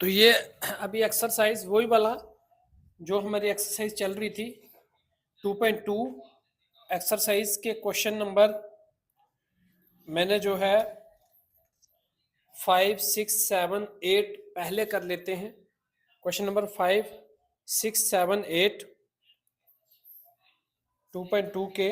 तो ये अभी एक्सरसाइज वही वाला जो हमारी एक्सरसाइज चल रही थी 2.2 एक्सरसाइज के क्वेश्चन नंबर मैंने जो है 5, 6, 7, 8 पहले कर लेते हैं। क्वेश्चन नंबर 5, 6, 7, 8 2.2 के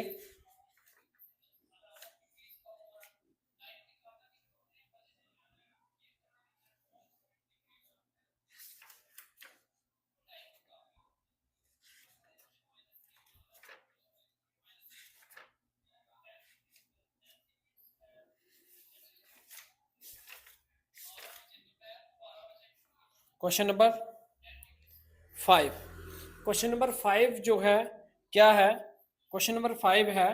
क्वेश्चन नंबर 5 क्वेश्चन नंबर 5 जो है क्या है? क्वेश्चन नंबर 5 है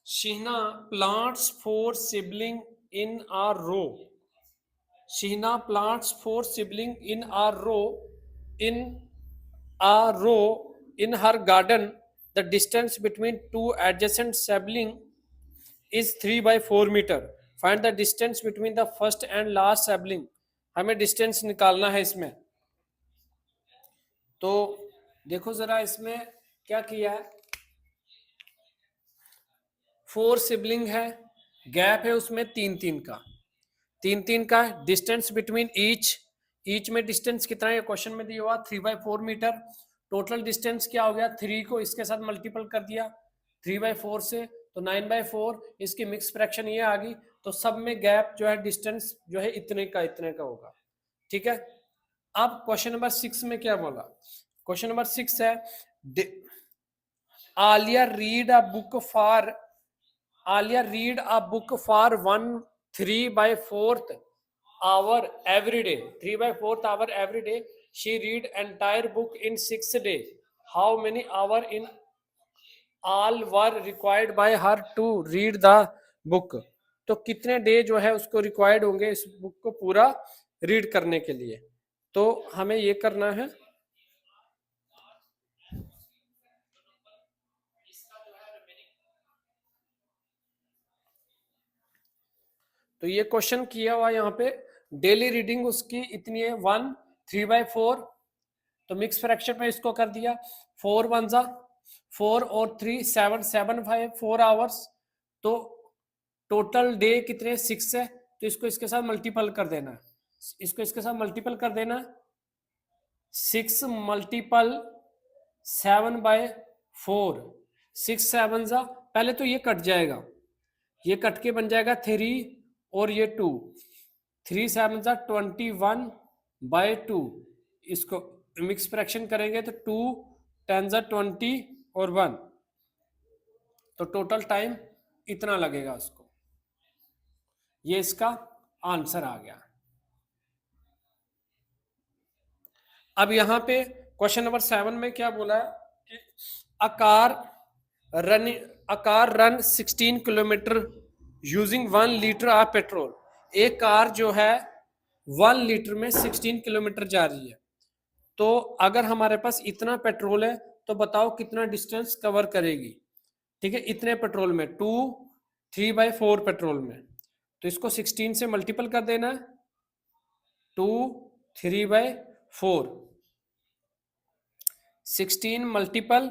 Shihna plants 4 siblings in a row. Shihna plants 4 siblings in a row in her garden. The distance between two adjacent siblings is 3/4 meter. Find the distance between the first and last sibling. हमें distance निकालना है इसमें। तो देखो जरा इसमें क्या किया है। 4 सिबलिंग है, गैप है उसमें 3-3 का, 3-3 का डिस्टेंस बिटवीन ईच में डिस्टेंस कितना है क्वेश्चन में दिया हुआ 3/4 मीटर। टोटल डिस्टेंस क्या हो गया, 3 को इसके साथ मल्टीपल कर दिया 3/4 से तो 9/4, इसकी मिक्स फ्रैक्शन ये आ गई। तो सब में गैप जो है डिस्टेंस जो है इतने का होगा। ठीक है। अब क्वेश्चन नंबर 6 में क्या बोला? क्वेश्चन नंबर 6 है Alia read a book for Alia read a book for 3/4 hour every day. 3/4 hour every day. She read entire book in 6 days. How many hours in all were required by her to read the book? तो कितने day जो है उसको required होंगे इस book को पूरा read करने के लिए? तो हमें ये करना है तो ये क्वेश्चन किया हुआ यहाँ पे डेली रीडिंग उसकी इतनी है 1 3/4 तो मिक्स फ्रैक्शन में इसको कर दिया 4 1 जा 4 और 3 7 7/5 4 आवर्स। तो टोटल डे कितने 6 है तो इसको इसके साथ मल्टीपल कर देना है, इसको इसके साथ मल्टीपल कर देना 6 मल्टीपल 7/4 6 7 जा पहले तो ये कट जाएगा, ये कट के बन जाएगा 3 और ये 2 3 7 जा 21/2 इसको मिक्स फ्रैक्शन करेंगे तो 2 10 जा 20 और 1 तो टोटल टाइम इतना लगेगा उसको। ये इसका आंसर आ गया। अब यहां पे क्वेश्चन नंबर 7 में क्या बोला है कि अकार run 16 kilometre using 1 litre of petrol. एक कार जो है 1 लीटर में 16 किलोमीटर जा रही है। तो अगर हमारे पास इतना पेट्रोल है तो बताओ कितना डिस्टेंस कवर करेगी। ठीक है, इतने पेट्रोल में 2 3/4 पेट्रोल में तो इसको 16 से मल्टीपल कर देना है 2 3/4 16 मल्टीपल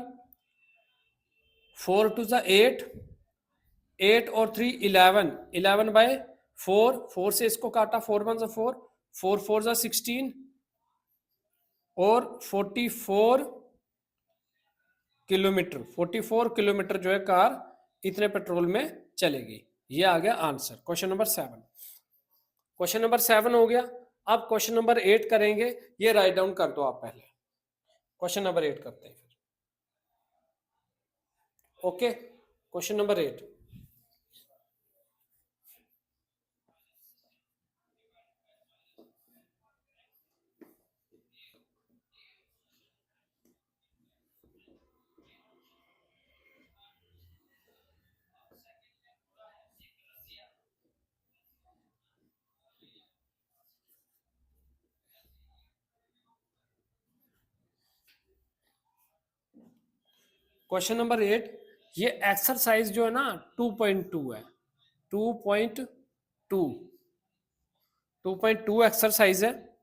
4 2 8 8 और 3 11 11/4 4 से इसको काटा 4 1 4 4 4 16 और 44 किलोमीटर जो है कार इतने पेट्रोल में चलेगी। ये आ गया answer question number 7। Question number 7 हो गया। अब क्वेश्चन नंबर 8 करेंगे, ये राइट डाउन कर दो आप पहले। क्वेश्चन नंबर 8 करते हैं फिर। Okay, question number 8। Question number 8 ये एक्सरसाइज जो है ना 2.2 है 2.2 2.2 एक्सरसाइज है।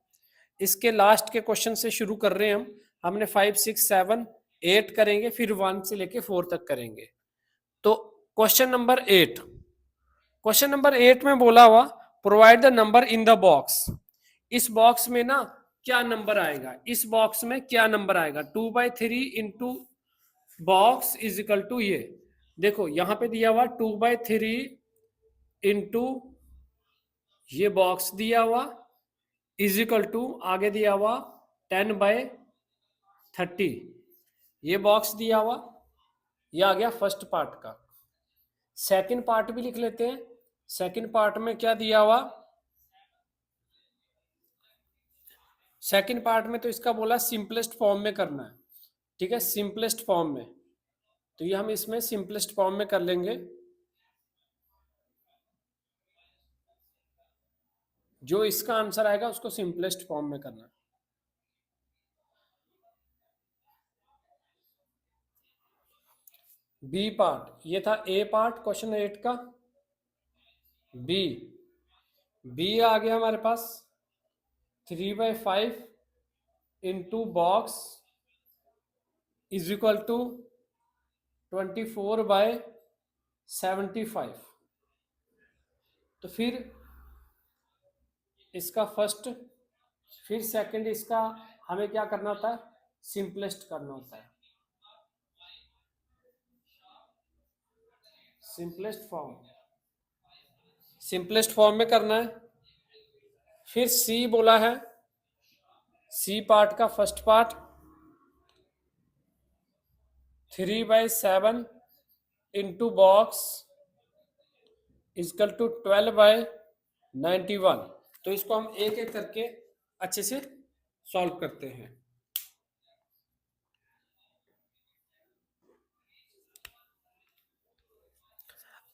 इसके लास्ट के क्वेश्चन से शुरू कर रहे हैं हम। हमने 5, 6, 7, 8 करेंगे, फिर 1 से लेके 4 तक करेंगे। तो क्वेश्चन नंबर 8, क्वेश्चन नंबर 8 में बोला हुआ provide the number in the box. इस बॉक्स में ना क्या नंबर आएगा, इस बॉक्स में क्या नंबर आएगा। 2/3 into box is equal to, ये देखो यहां पे दिया हुआ 2/3 इंटू ये बॉक्स दिया हुआ इज इक्वल टू, आगे दिया हुआ 10/30। ये बॉक्स दिया हुआ, ये आ गया फर्स्ट पार्ट का। सेकंड पार्ट भी लिख लेते हैं। सेकंड पार्ट में क्या दिया हुआ, सेकंड पार्ट में तो इसका बोला सिंपलेस्ट फॉर्म में करना है, ठीक है, सिंपलेस्ट फॉर्म में। तो ये हम इसमें सिंपलेस्ट फॉर्म में कर लेंगे। जो इसका आंसर आएगा उसको सिंपलेस्ट फॉर्म में करना है। बी पार्ट, ये था ए पार्ट क्वेश्चन 8 का। बी आ गया हमारे पास 3/5 into box is equal to 24/75। तो फिर इसका फर्स्ट, फिर सेकंड, इसका हमें क्या करना होता है, सिंपलेस्ट करना होता है, सिंपलेस्ट फॉर्म, सिंपलेस्ट फॉर्म में करना है। फिर सी बोला है, सी पार्ट का first part 3/7 into box is equal to 12/91। तो इसको हम एक एक करके अच्छे से सॉल्व करते हैं।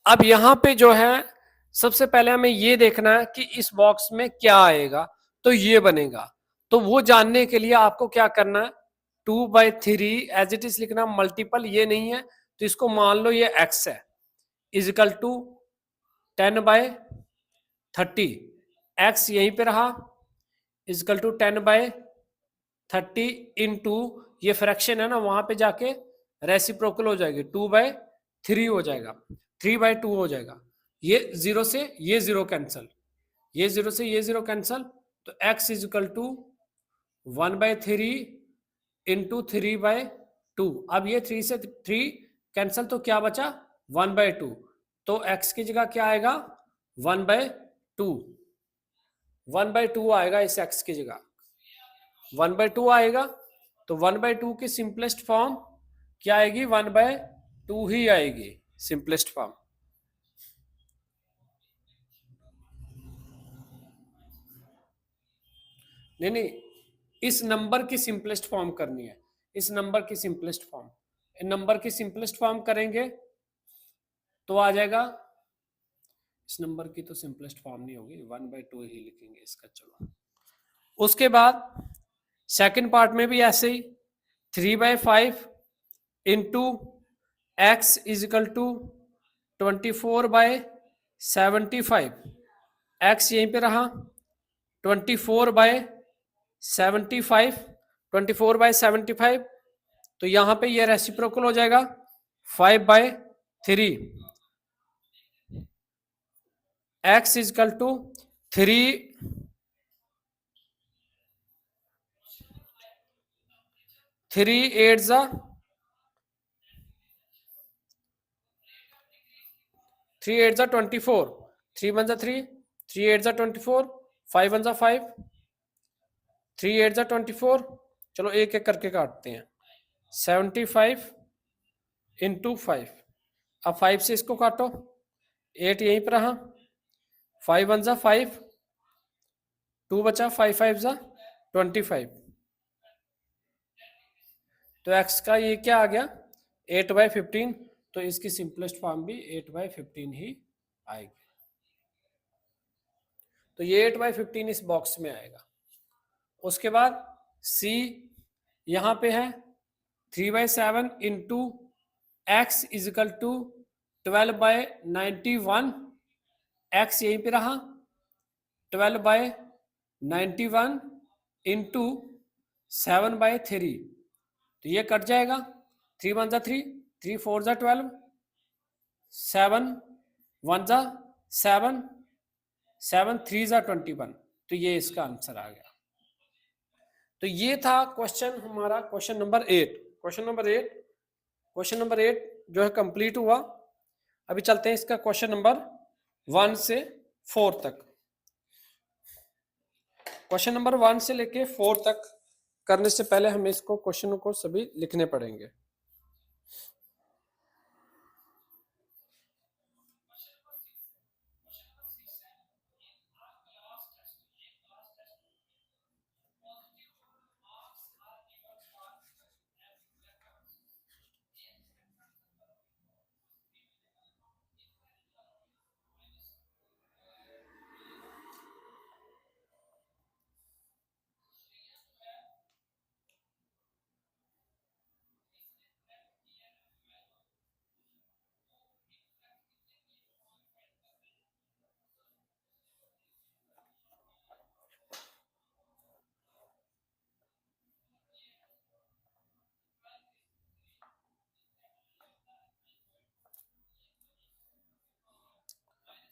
अब यहां पे जो है सबसे पहले हमें ये देखना है कि इस बॉक्स में क्या आएगा, तो ये बनेगा। तो वो जानने के लिए आपको क्या करना है, 2/3 एज इट इज लिखना, मल्टीपल ये नहीं है तो इसको मान लो ये x है, इजिकल टू 10/30, x यहीं पे रहा, इजिकल टू 10/30 इंटू ये फ्रैक्शन है ना, वहां पे जाके रेसिप्रोकल हो जाएगी, 2/3 हो जाएगा, 3/2 हो जाएगा। ये जीरो से ये जीरो कैंसल, ये जीरो से ये जीरो कैंसल, तो x इजिकल टू 1/3 इंटू 3/2। अब ये 3 से 3 कैंसल, तो क्या बचा 1/2। तो x की जगह क्या आएगा 1/2, 1/2 आएगा इस x की जगह, 1/2 आएगा। तो 1/2 की सिंपलेस्ट फॉर्म क्या आएगी, 1/2 ही आएगी सिंपलेस्ट फॉर्म। नहीं, इस नंबर की सिंपलेस्ट फॉर्म करनी है, इस नंबर की सिंपलेस्ट फॉर्म, नंबर की सिंपलेस्ट फॉर्म करेंगे तो आ जाएगा, इस नंबर की तो सिंपलेस्ट फॉर्म नहीं होगी, 1/2 ही लिखेंगे इसका। चलो उसके बाद सेकंड पार्ट में भी ऐसे ही 3/5 into x is equal to 24/75, x यहीं पे रहा, 24/75, 24/75, तो यहां पे ये रेसिप्रोकल हो जाएगा 5/3, एक्स इजिकल टू 3/8 24, 3 1 3, 3 8 24, 5 1 5, 3 8 24। चलो एक एक करके काटते हैं, 75 इंटू 5। अब 5 से इसको काटो, 8 यहीं पर रहा, 5 1 5, 2 बचा, 5 5 25। तो x का ये क्या आ गया 8/15, तो इसकी सिंपलेस्ट फॉर्म भी 8/15 ही आएगी। तो ये 8/15 इस बॉक्स में आएगा। उसके बाद c यहां पे है 3/7 into x is equal to 12/91, x यहीं पे रहा, 12/91 इंटू 7/3, तो ये कट जाएगा। 3 1 जा 3, 3 4 जा 12, 7 1 जा 7, 7 3 जा 21, तो ये इसका आंसर आ गया। तो ये था क्वेश्चन हमारा, क्वेश्चन नंबर 8। क्वेश्चन नंबर 8 जो है कंप्लीट हुआ। अभी चलते हैं इसका क्वेश्चन नंबर 1 से 4 तक। क्वेश्चन नंबर 1 से लेके 4 तक करने से पहले हमें इसको क्वेश्चनों को सभी लिखने पड़ेंगे।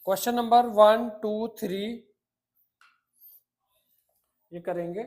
क्वेश्चन नंबर 1 2 3 ये करेंगे।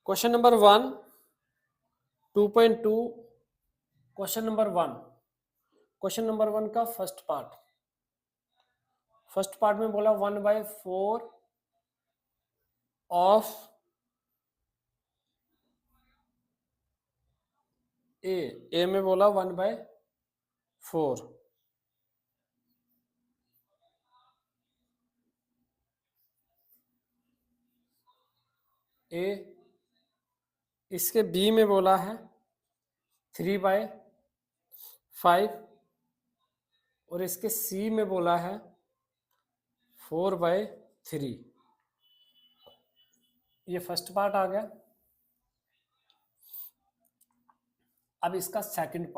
क्वेश्चन नंबर 1 2.2 क्वेश्चन नंबर 1 का फर्स्ट पार्ट में बोला 1/4 ऑफ ए में बोला 1/4, ए इसके बी में बोला है 3/5 और इसके सी में बोला है 4/3। ये फर्स्ट पार्ट आ गया। अब इसका सेकंड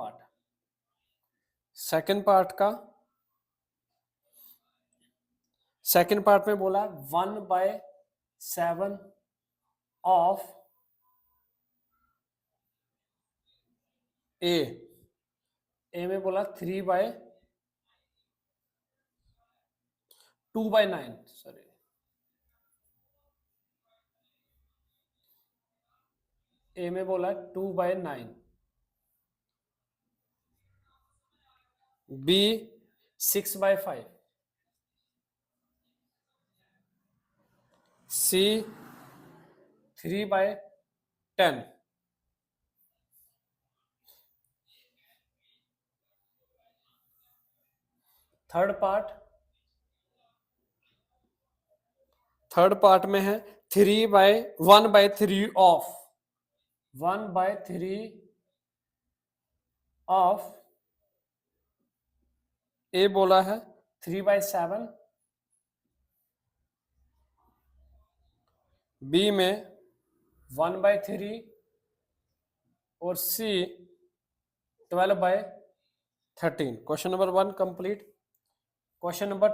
पार्ट में बोला 1/7 ऑफ ए में बोला 2/9, सॉरी ए में बोला 2/9, बी 6/5, सी 3/10, थर्ड पार्ट में है 1/3 ऑफ 1/3 ऑफ ए बोला है 3/7, बी में 1/3 और C 12/13। Question number 1 complete. Question number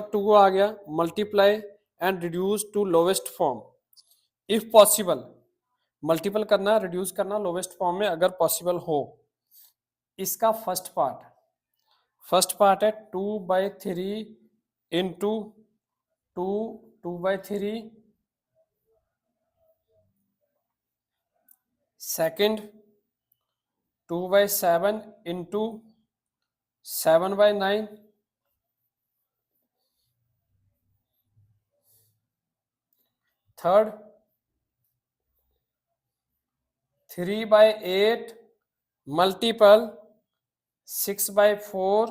2 आ गया, multiply and reduce to lowest form if possible. Multiple करना, रिड्यूस करना लोवेस्ट फॉर्म में अगर पॉसिबल हो। इसका फर्स्ट पार्ट है 2/3 into 2/3 second 2/7 into 7/9, third 3/8 multiple 6/4,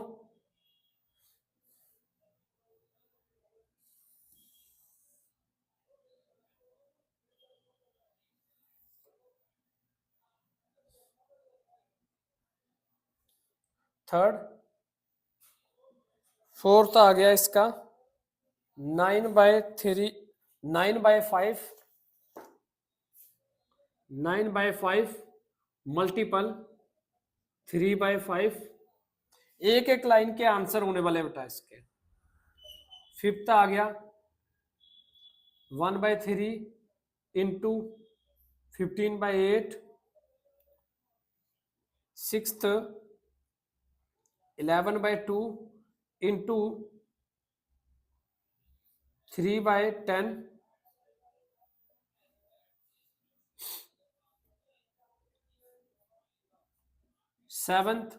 third fourth आ गया इसका 9/3 9/5 9/5 मल्टीपल 3/5। एक एक लाइन के आंसर होने वाले बेटा इसके। फिफ्थ आ गया 1/3 into 15/8, sixth 11/2 into 3/10, seventh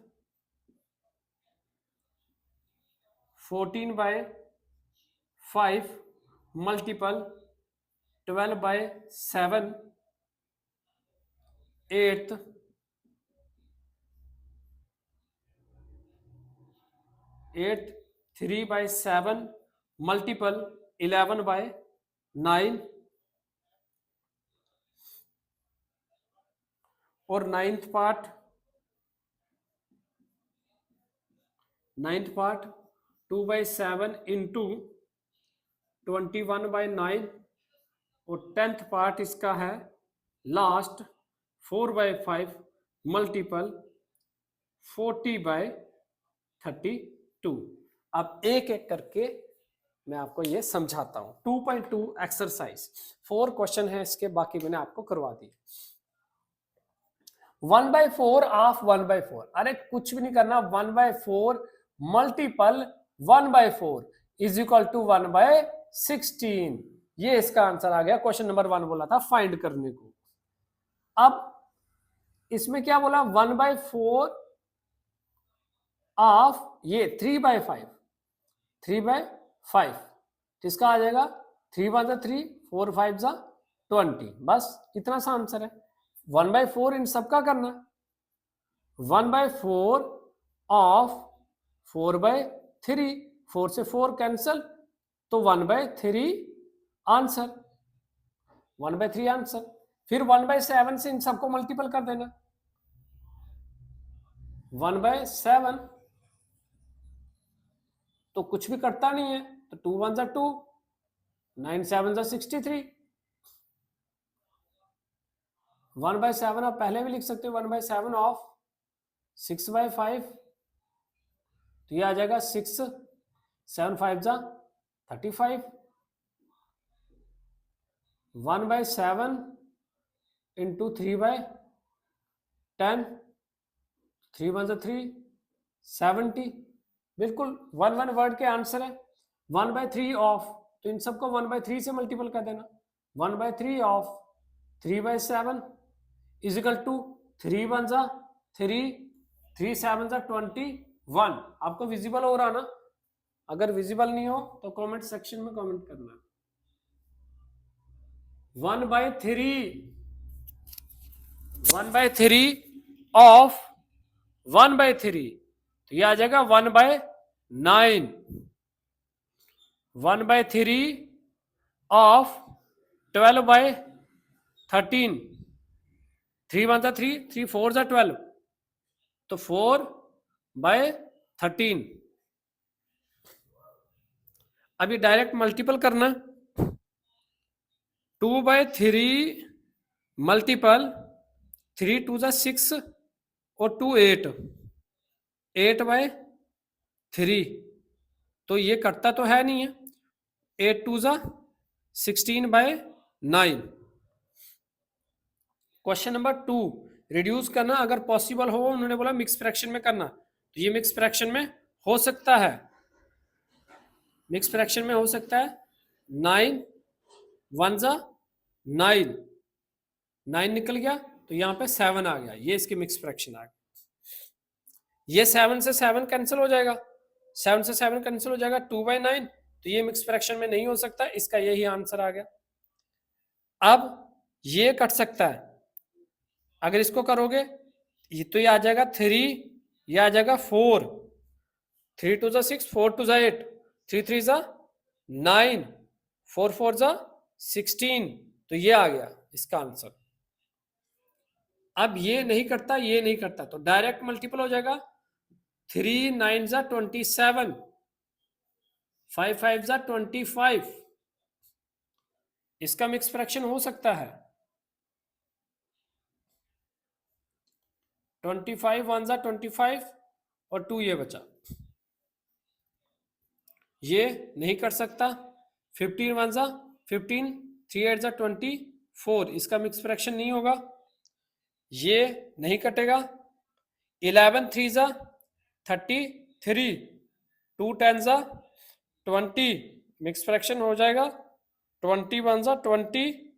14/5 multiple 12/7, eighth 3/7 multiple 11/9, और नाइन्थ पार्ट 2/7 इंटू 21/9, और 10th पार्ट इसका है लास्ट 4/5 मल्टीपल 40/32। अब एक एक करके मैं आपको ये समझाता हूं। 2.2 एक्सरसाइज 4 क्वेश्चन है इसके, बाकी मैंने आपको करवा दिए। 1/4 ऑफ 1/4, अरे कुछ भी नहीं करना, 1/4 मल्टीपल 1/4 इज इक्वल टू 1/16। ये इसका आंसर आ गया। क्वेश्चन नंबर 1 बोला था फाइंड करने को। अब इसमें क्या बोला, 1/4 ऑफ ये 3/5, 3/5 किसका आ जाएगा, 3 1 3, 4 5 20, बस इतना सा आंसर है। 1/4 इन सबका करना, 1/4 ऑफ 4/3, 4 से 4 कैंसल, तो 1/3 आंसर, 1/3 आंसर। फिर 1/7 से इन सबको मल्टीपल कर देना, 1/7, तो कुछ भी कटता नहीं है, तो 2 1 2, 9 7 63, 1/7 आप पहले भी लिख सकते हो, 1/7 ऑफ 6/5, तो ये आ जाएगा 6 7 5 35, 1/7 इंटू 3/10, 3 1 3, 70, बिल्कुल 1 1 वर्ड के आंसर है। 1/3 ऑफ, तो इन सबको 1/3 से मल्टीपल कर देना, 1/3 ऑफ 3/7 इज इक्वल टू 3 1 3, 3 7 21। आपको विजिबल हो रहा ना? अगर विजिबल नहीं हो तो कमेंट सेक्शन में कमेंट करना। 1/3 ऑफ 1/3, तो ये आ जाएगा 1/9। 1/3 ऑफ 12/13, 3 1 3, 3 4 12, तो 4/13। अभी डायरेक्ट मल्टीपल करना, 2/3 मल्टीपल 3 2 6 और 2 8, 8/3, तो ये कटता तो है नहीं है, 8 2 16/9। क्वेश्चन नंबर 2, रिड्यूस करना अगर पॉसिबल हो, उन्होंने बोला मिक्स फ्रैक्शन में करना, तो ये मिक्स फ्रैक्शन में हो सकता है, मिक्स फ्रैक्शन में हो सकता है। 9 1 9, 9 निकल गया, तो यहाँ पे 7 आ गया, ये इसकी मिक्स फ्रैक्शन आ गया। ये 7 से 7 कैंसिल हो जाएगा, 7 से 7 कैंसिल हो जाएगा, 2/9, तो ये मिक्स फ्रैक्शन में नहीं हो सकता, इसका यही आंसर आ गया। अब ये कट सकता है, अगर इसको करोगे ये तो ये आ जाएगा 3, ये आ जाएगा 4, 3 2 जा 6, 4 2 जा 8, 3 3 जा 9, 4 4 जा 16, तो ये आ गया इसका आंसर। अब ये नहीं करता, ये नहीं करता, तो डायरेक्ट मल्टीपल हो जाएगा, 3 9 जा 27, 5 5 जा 25, इसका मिक्स फ्रैक्शन हो सकता है। 25 1 जा 25 और 2 ये बचा, ये नहीं कर सकता। 15 1 जा 15, 3 8 जा 24, इसका मिक्स फ्रैक्शन नहीं होगा, ये नहीं कटेगा। 11 3 जा 33, 2 10 जा 20, मिक्स फ्रैक्शन हो जाएगा। 21 जा 20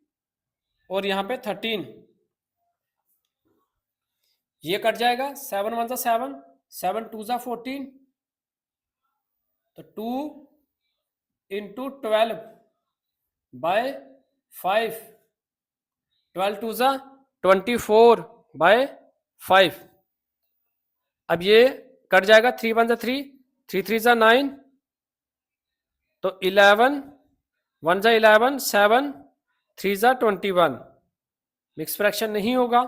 और यहाँ पे 13, ये कट जाएगा। 7 1 जा 7, 7 2 जा 14, तो 2 इंटू 12/5, 12 2 जा 24/5। अब ये कट जाएगा, 3 1 जा 3, 3 3 जा 9, तो 11 1 जा 11, 7 3 जा 21, मिक्स फ्रैक्शन नहीं होगा।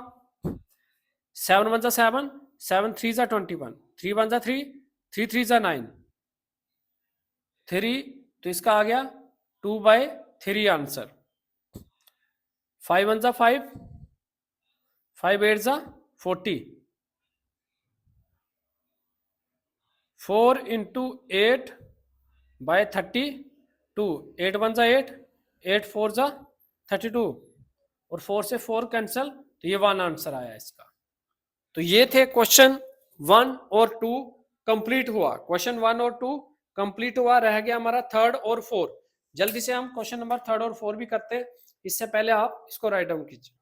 7 1 जा 7, 7 3 जा 21, 3 1 जा 3, 3 3 जा 9, 3, तो इसका आ गया 2/3 आंसर। 5 1 जा 5, 5 8 जा 40, 4 इंटू 8/32, 8 1 जा 8, 8 4 जा 32, और 4 से 4 कैंसल, तो ये 1 आंसर आया इसका। तो ये थे क्वेश्चन 1 और 2 कंप्लीट हुआ, क्वेश्चन 1 और 2 कंप्लीट हुआ, रह गया हमारा 3rd और 4th। जल्दी से हम क्वेश्चन नंबर 3rd और 4 भी करते हैं, इससे पहले आप इसको राइट डाउन कीजिए।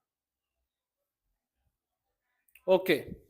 ओके,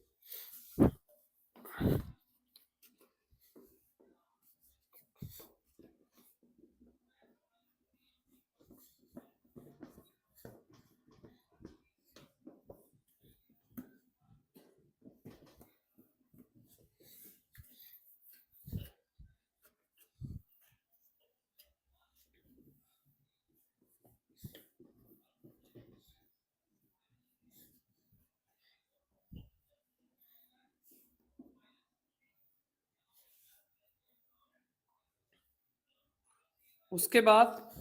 उसके बाद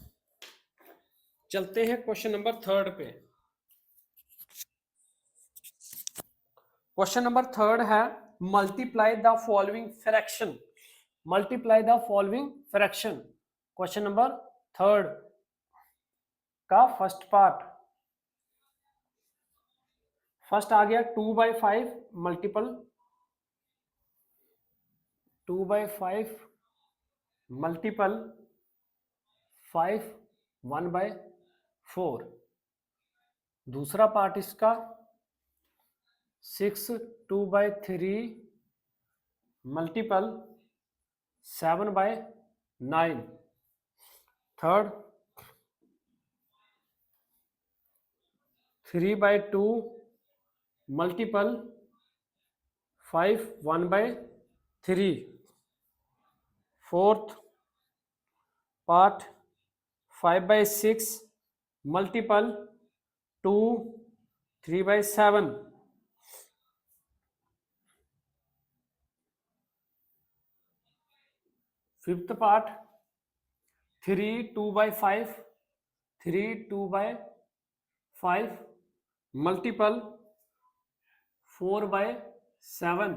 चलते हैं क्वेश्चन नंबर 3rd पे। क्वेश्चन नंबर 3rd है, multiply the following fraction, multiply the following fraction. Question number 3rd का फर्स्ट पार्ट, फर्स्ट आ गया 2/5 मल्टीपल 2/5 मल्टीपल 5 1/4। दूसरा पार्ट इसका 6 2/3 multiple 7/9। Third 3/2 multiple 5 1/3। Fourth part 5/6 multiple 2 3/7। Fifth part 3 2/5 3 2/5 multiple 4/7।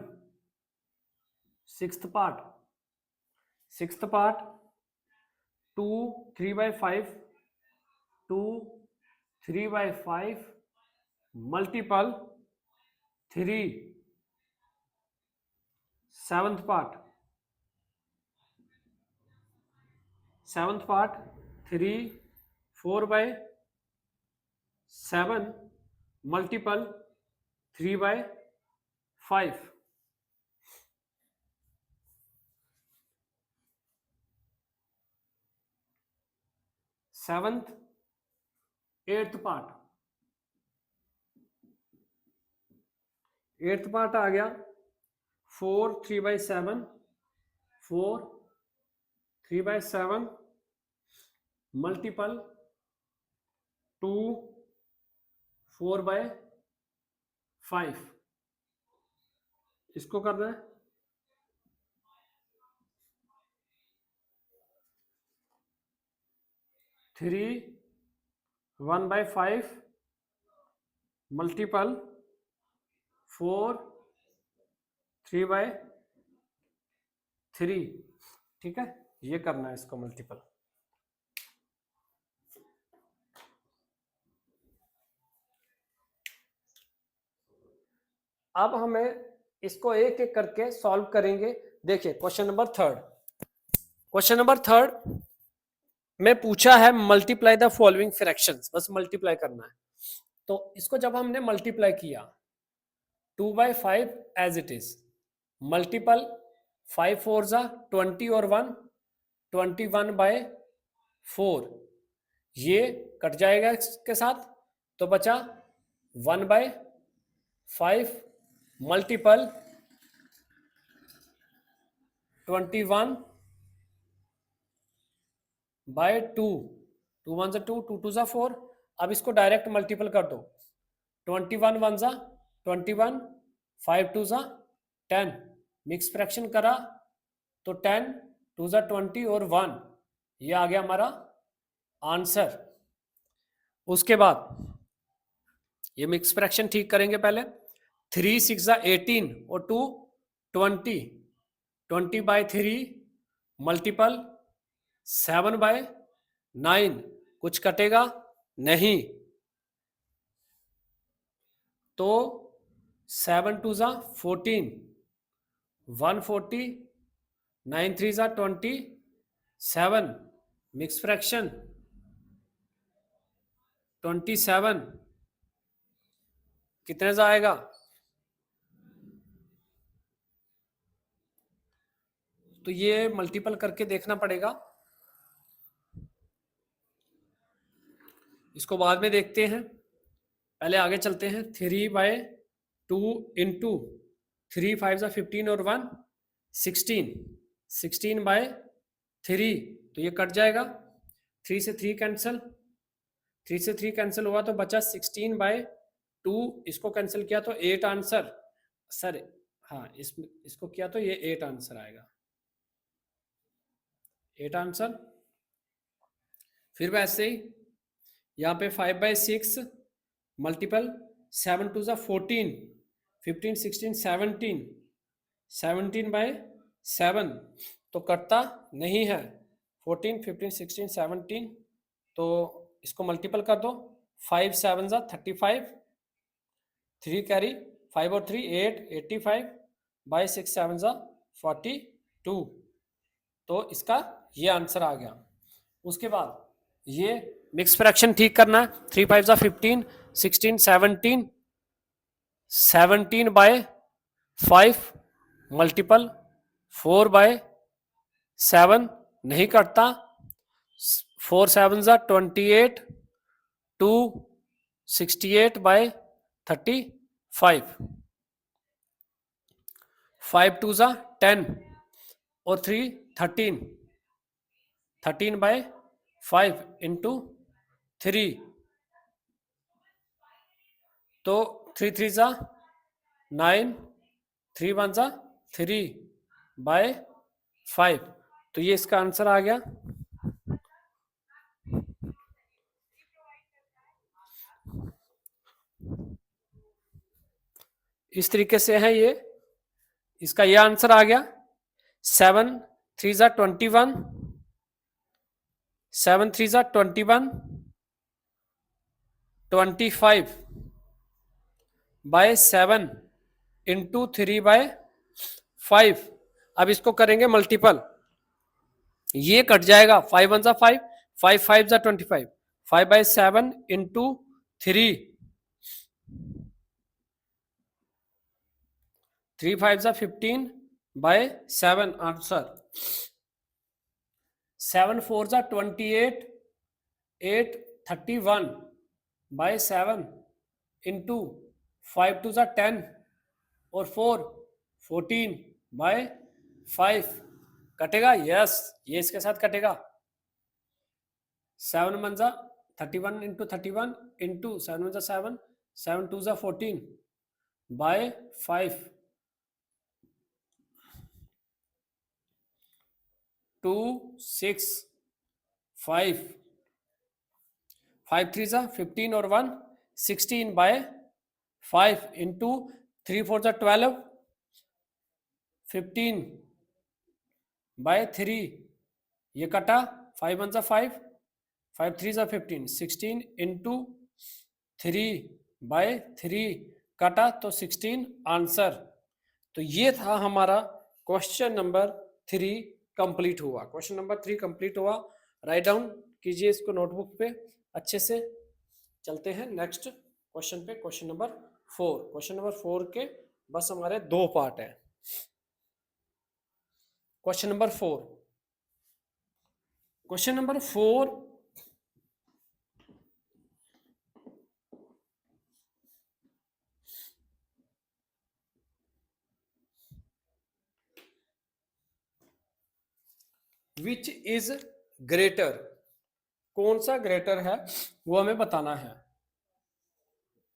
Sixth part 2 3/5 2 3/5 multiple 3। Seventh part 3 4/7 multiple 3/5, 7th 8th part, 8th part आ गया 4 3/7, 4 3/7 multiple 2 4/5, इसको करना है 3 1/5 multiple 4 3/3, ठीक है, ये करना है इसको मल्टीपल। अब हमें इसको एक एक करके सॉल्व करेंगे। देखिए क्वेश्चन नंबर थर्ड में पूछा है मल्टीप्लाई द फॉलोइंग फ्रैक्शंस, बस मल्टीप्लाई करना है। तो इसको जब हमने मल्टीप्लाई किया 2/5 एज इट इज, मल्टीपल 5 4 जा 20 और 1 21/4, ये कट जाएगा इसके साथ, तो बचा 1/5 मल्टीपल 21/2, 2 1 2 2 2 4। अब इसको डायरेक्ट मल्टीपल कर दो, 21 1 21, 5 2 10, मिक्स फ्रैक्शन करा तो 10 2 20 और 1, ये आ गया हमारा आंसर। उसके बाद ये मिक्स फ्रैक्शन ठीक करेंगे पहले, 3 6 18 और 2 20, 20/3 मल्टीपल 7/9, कुछ कटेगा नहीं, तो 7 2 14, 140, 9 3 27, मिक्स फ्रैक्शन 27 कितने से आएगा, तो ये मल्टीपल करके देखना पड़ेगा, इसको बाद में देखते हैं, पहले आगे चलते हैं। 3/2 इंटू 3 5 15 और 1 16, 16/3, तो ये कट जाएगा, 3 से 3 कैंसिल, 3 से 3 कैंसिल हुआ तो बचा 16/2, इसको कैंसिल किया तो 8 आंसर, सर हाँ इसको किया तो ये 8 आंसर आएगा, 8 आंसर। फिर वैसे ही यहाँ पे 5/6 मल्टीपल 7 2 14, 15 16 17, 17/7, तो कटता नहीं है, 14 15 16 17, तो इसको मल्टीपल कर दो, 5 7 35, 3 कैरी 5 और 3 8 85/6 7 42, तो इसका ये आंसर आ गया। उसके बाद ये मिक्स फ्रैक्शन ठीक करना है, 3 5 15 16 17, 17/5 मल्टीपल 4/7, नहीं कटता, 4 7 28, 2 68/35, 5 2 10 और 3 13, 13/5 इंटू 3, तो 3 3 9, 3 1 3/5, तो ये इसका आंसर आ गया। इस तरीके से है ये, इसका ये आंसर आ गया। 7 3 21, 7 3 21, 25/7 इंटू 3/5, अब इसको करेंगे मल्टीपल, ये कट जाएगा, 5 1 5, 5 5 25, 5/7 इंटू 3, 3 5 जा 15 बाय 7 आंसर। 7 4 जा 28, 8 31 बाय 7 इंटू 5 2 जा 10 और 4 14 बाय 5 कटेगा। यस, ये इसके साथ कटेगा। 7 1 जा 31 इंटू 31 इंटू 7 1 जा 7 7 2 जा 14 बाय 5 2 6 5 5 3 जा 15 और 1 16 बाय 5 इंटू 3 4 जा 12 15 बाय 3 ये कटा। 5 1 जा 5 5 3 जा 15 16 इंटू 3 बाय 3 कटा तो 16 आंसर। तो ये था हमारा क्वेश्चन नंबर 3 कंप्लीट हुआ। क्वेश्चन नंबर 3 कंप्लीट हुआ। राइट डाउन कीजिए इसको नोटबुक पे अच्छे से। चलते हैं नेक्स्ट क्वेश्चन पे, क्वेश्चन नंबर 4। क्वेश्चन नंबर 4 के बस हमारे 2 पार्ट है। Question number 4, question number 4 which is greater, कौन सा ग्रेटर है वो हमें बताना है।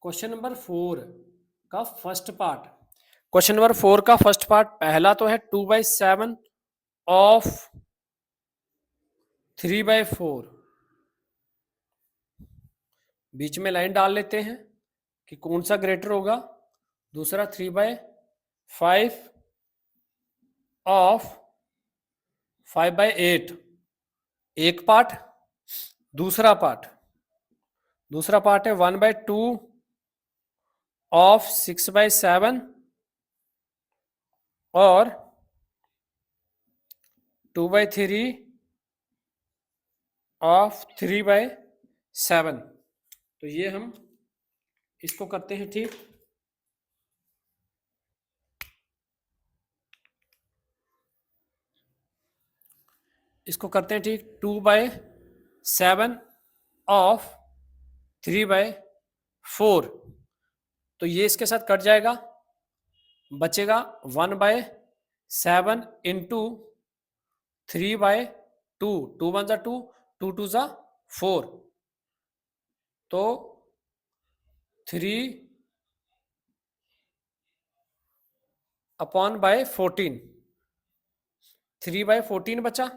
क्वेश्चन नंबर 4 का फर्स्ट पार्ट, क्वेश्चन नंबर 4 का फर्स्ट पार्ट पहला तो है 2/7 ऑफ 3/4। बीच में लाइन डाल लेते हैं कि कौन सा ग्रेटर होगा। दूसरा 3/5 ऑफ 5/8 एक पार्ट। दूसरा पार्ट है 1/2 ऑफ 6/7 और 2/3 ऑफ 3/7। तो ये हम इसको करते हैं ठीक। इसको करते हैं ठीक। 2/7 ऑफ 3/4 तो ये इसके साथ कट जाएगा, बचेगा 1/7 इंटू 3/2। 2 1 जा 2, 2 2 जा 4 तो 3/14 3/14 बचा।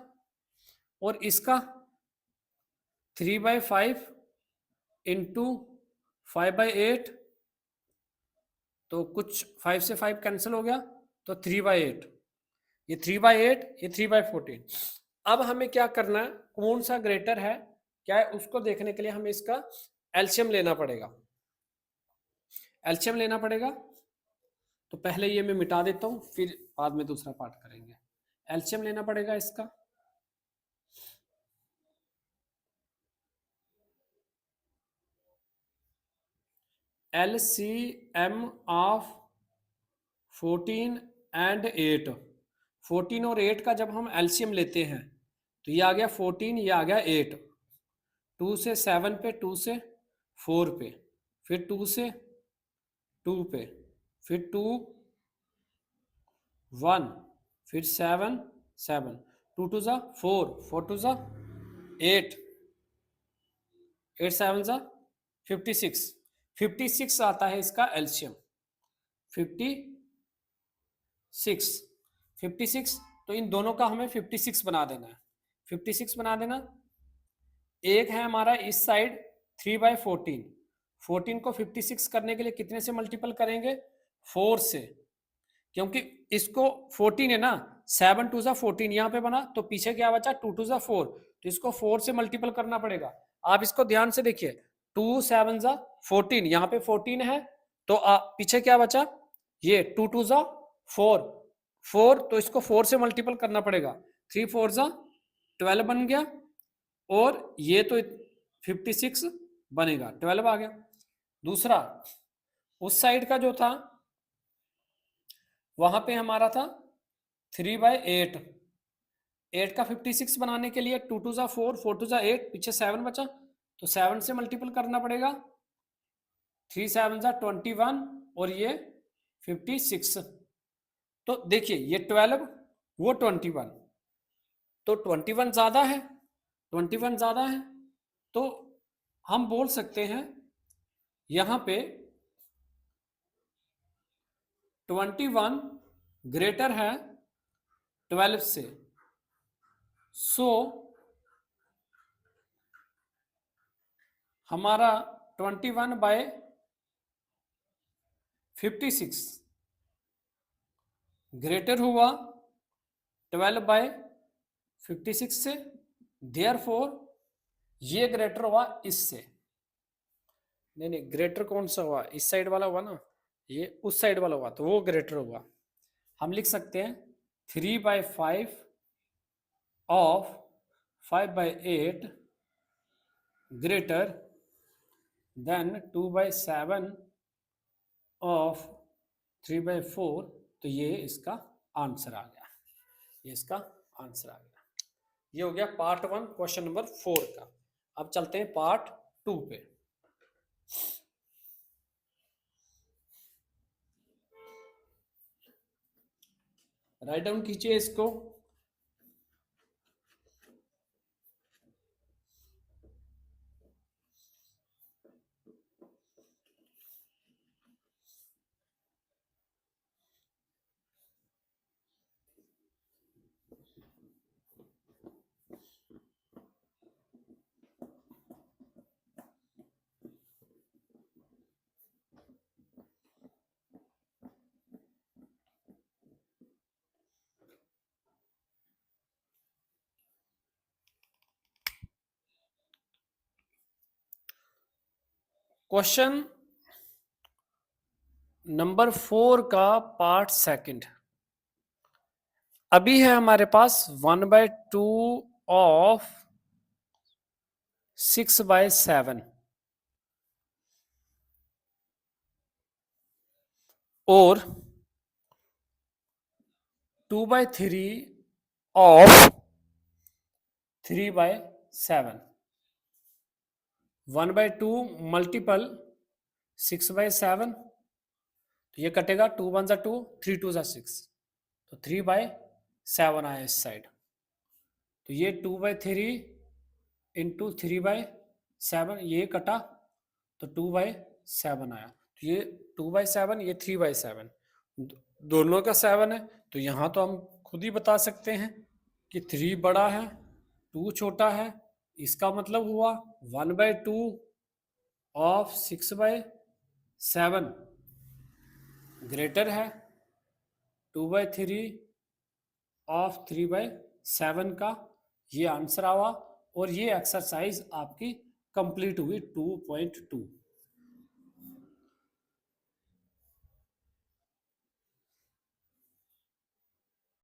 और इसका 3/5 इंटू 5/8 तो कुछ 5 से 5 कैंसिल हो गया तो 3/8। ये 3/8 ये 3/14। अब हमें क्या करना है, कौन सा ग्रेटर है क्या है उसको देखने के लिए हमें इसका एलसीएम लेना पड़ेगा। एलसीएम लेना पड़ेगा तो पहले ये मैं मिटा देता हूं, फिर बाद में दूसरा पार्ट करेंगे। एलसीएम लेना पड़ेगा इसका। LCM of 14 and 8। 14 और 8 का जब हम एलसीएम लेते हैं तो ये आ गया 14, ये आ गया 8। 2 से 7 पे, 2 से 4 पे, फिर 2 से 2 पे, फिर 2 1, फिर 7 7, 2 2 जा 4, 4 2 जा 8, 8 7 जा 56। 56 आता है इसका एलसीएम। 56 तो इन दोनों का हमें 56 बना देना है। 56 बना देना। एक है हमारा इस साइड 3/14। 14 को 56 करने के लिए कितने से मल्टीपल करेंगे? 4 से, क्योंकि इसको 14 है ना, 7 2 जा 14 यहाँ पे बना तो पीछे क्या बचा 2 2 जा 4, तो इसको 4 से मल्टीपल करना पड़ेगा। आप इसको ध्यान से देखिए, 2 7 जा 14, यहाँ पे 14 है तो पीछे क्या बचा, ये 2 2 जा 4 4, तो इसको 4 से मल्टीपल करना पड़ेगा। 3 4 जा 12 बन गया और ये तो 56 बनेगा, 12 आ गया। दूसरा उस साइड का जो था वहां पे हमारा था 3/8, 8 का 56 बनाने के लिए 2 2 जा 4, 4 2 जा 8, पीछे 7 बचा, तो 7 से मल्टीपल करना पड़ेगा, 3 7 जा 21 और ये 56। तो देखिए ये 12 वो 21, तो 21 ज्यादा है, 21 ज्यादा है, तो हम बोल सकते हैं यहां पे 21 ग्रेटर है 12 से, सो हमारा 21/56 ग्रेटर हुआ 12/56 से, देयरफॉर ये ग्रेटर हुआ इससे। नहीं ग्रेटर कौन सा हुआ, इस साइड वाला हुआ ना, ये उस साइड वाला हुआ, तो वो ग्रेटर हुआ। हम लिख सकते हैं 3/5 ऑफ 5/8 ग्रेटर देन 2/7 ऑफ 3/4, तो ये इसका आंसर आ गया, ये इसका आंसर आ गया। ये हो गया पार्ट 1 क्वेश्चन नंबर 4 का। अब चलते हैं पार्ट 2 पे। राइट डाउन कीजिए इसको। क्वेश्चन नंबर 4 का पार्ट 2 अभी है हमारे पास 1/2 ऑफ 6/7 और 2/3 ऑफ 3/7। 1/2 मल्टीपल 6/7, तो ये कटेगा, 2 1 जा 2, 3 2 जा 6, तो 3/7 आया इस साइड। तो ये 2/3 इंटू 3/7, ये कटा तो 2/7 आया। तो ये 2/7, ये 3/7, दोनों का 7 है, तो यहाँ तो हम खुद ही बता सकते हैं कि 3 बड़ा है 2 छोटा है। इसका मतलब हुआ 1/2 ऑफ 6/7 ग्रेटर है 2/3 ऑफ 3/7 का। ये आंसर आवा और ये एक्सरसाइज आपकी कंप्लीट हुई 2.2।